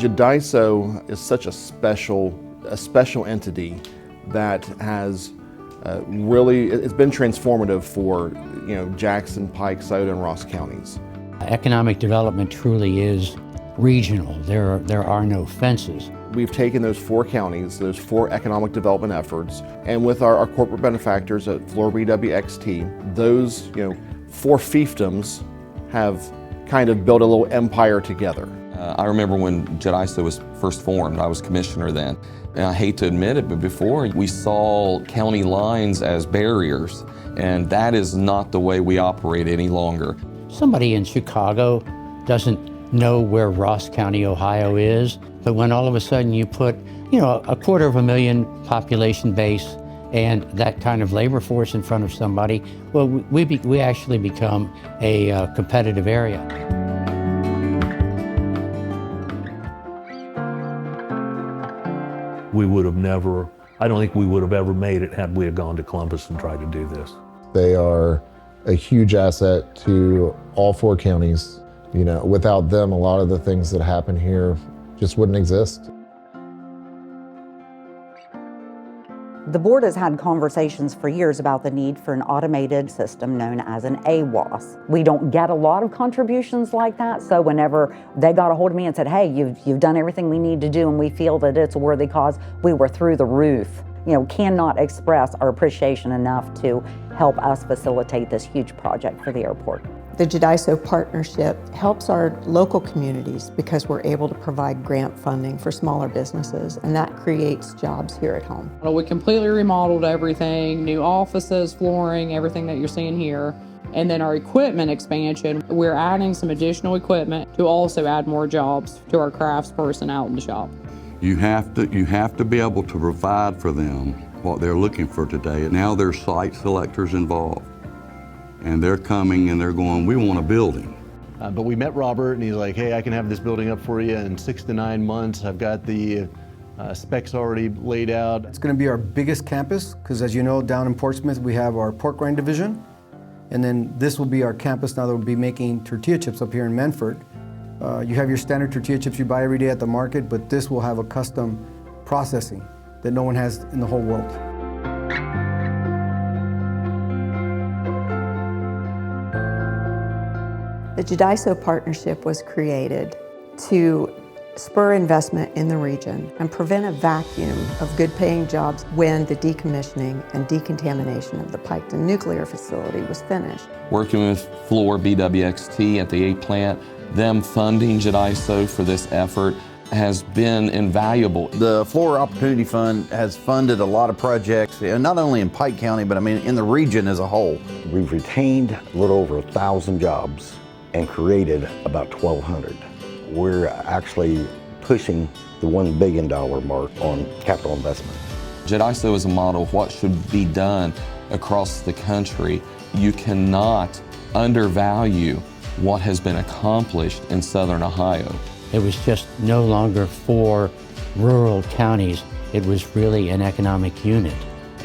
JEDISO is such a special entity that has it's been transformative for Jackson, Pike, Scioto, and Ross counties. Economic development truly is regional. There are no fences. We've taken those 4 counties, those 4 economic development efforts, and with our corporate benefactors at FluorBWXT, those 4 fiefdoms have kind of built a little empire together. I remember when JEDISO was first formed. I was commissioner then. And I hate to admit it, but before we saw county lines as barriers, and that is not the way we operate any longer. Somebody in Chicago doesn't know where Ross County, Ohio is, but when all of a sudden you put, a 250,000 population base and that kind of labor force in front of somebody, well, we actually become a competitive area. We would have never, I don't think we would have ever made it had we have gone to Columbus and tried to do this. They are a huge asset to all 4 counties. Without them, a lot of the things that happen here just wouldn't exist. The board has had conversations for years about the need for an automated system known as an AWAS. We don't get a lot of contributions like that, so whenever they got a hold of me and said, hey, you've done everything we need to do and we feel that it's a worthy cause, we were through the roof. Cannot express our appreciation enough to help us facilitate this huge project for the airport. The JEDISO Partnership helps our local communities because we're able to provide grant funding for smaller businesses, and that creates jobs here at home. We completely remodeled everything, new offices, flooring, everything that you're seeing here. And then our equipment expansion, we're adding some additional equipment to also add more jobs to our craftsperson out in the shop. You have to be able to provide for them what they're looking for today. Now there's site selectors involved. And they're coming and they're going, we want a building. But we met Robert and he's like, hey, I can have this building up for you in 6 to 9 months. I've got the specs already laid out. It's going to be our biggest campus because, as you know, down in Portsmouth we have our pork rind division. And then this will be our campus now that we'll be making tortilla chips up here in Menford. You have your standard tortilla chips you buy every day at the market, but this will have a custom processing that no one has in the whole world. The JEDISO Partnership was created to spur investment in the region and prevent a vacuum of good-paying jobs when the decommissioning and decontamination of the Pike nuclear facility was finished. Working with FluorBWXT at the 8 plant, them funding JEDISO for this effort has been invaluable. The Fluor Opportunity Fund has funded a lot of projects, not only in Pike County, but in the region as a whole. We've retained a little over 1,000 jobs and created about 1,200. We're actually pushing the $1 billion mark on capital investment. JEDISO is a model of what should be done across the country. You cannot undervalue what has been accomplished in Southern Ohio. It was just no longer 4 rural counties. It was really an economic unit.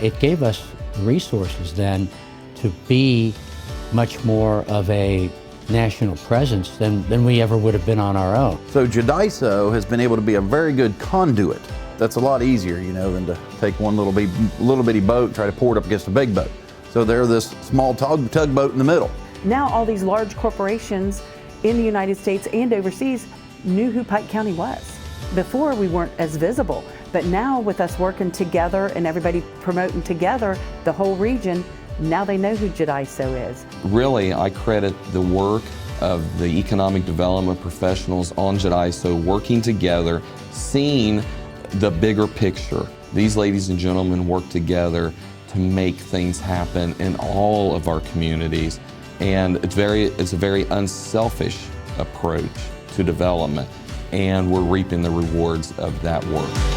It gave us resources then to be much more of a national presence than we ever would have been on our own. So JEDISO has been able to be a very good conduit. That's a lot easier, than to take one little bitty boat and try to pour it up against a big boat. So they're this small tugboat in the middle. Now all these large corporations in the United States and overseas knew who Pike County was. Before we weren't as visible, but now with us working together and everybody promoting together, the whole region, now they know who JEDISO is. Really, I credit the work of the economic development professionals on JEDISO working together, seeing the bigger picture. These ladies and gentlemen work together to make things happen in all of our communities, and it's a very unselfish approach to development, and we're reaping the rewards of that work.